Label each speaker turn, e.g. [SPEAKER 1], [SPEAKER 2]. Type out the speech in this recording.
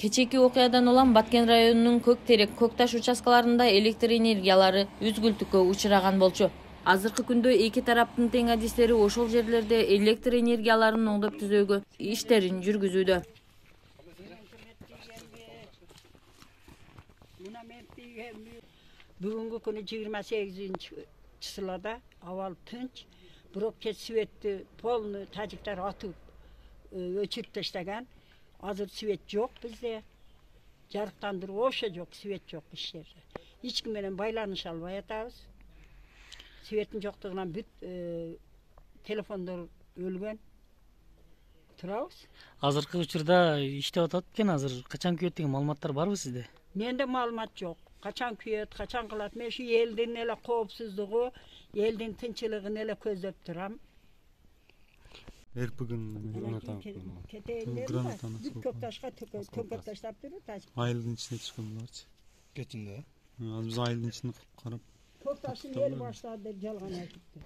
[SPEAKER 1] Кечээки окуядан улам Баткен районунун Көк-Терек, Көкташ участкаларында электр энергиялары үзгүлтүккө учураган болчу. Азыркы күндө эки тараптын тең адистери ошол жерлерде электр энергияларын оңдоп түзүүгө иштерин жүргүзүүдө.
[SPEAKER 2] Бүгүнкү күнү 28-числода абал тынч, бирок кеч светти полный тажиктар атып өчүрүп таштаган. Азыр свет жок бизде. Жарыктандыруу ошо жок, свет жок эч жерде. Эч ким менен байланыша албай атабыз. Светтин жоктугунан бүт телефондор өлгөн. Турабыз.
[SPEAKER 3] Азыркы учурда иштеп атат экен, азыр качан күйөт деген маалыматтар барбы сизде?
[SPEAKER 2] Менде маалымат жок. Качан күйөт, качан кылат? Мен ушу элдин эле коопсуздугу, элдин тынчылыгын эле көздөп турам.
[SPEAKER 4] Гранатаны
[SPEAKER 2] Көкташка төкөп таштап туруп,
[SPEAKER 4] айылдын ичине түшкөн буларчы.
[SPEAKER 5] Кетинде.
[SPEAKER 4] Биз айылдын ичине карап
[SPEAKER 2] Көкташтын эл баштады деп жалган айтыптыр.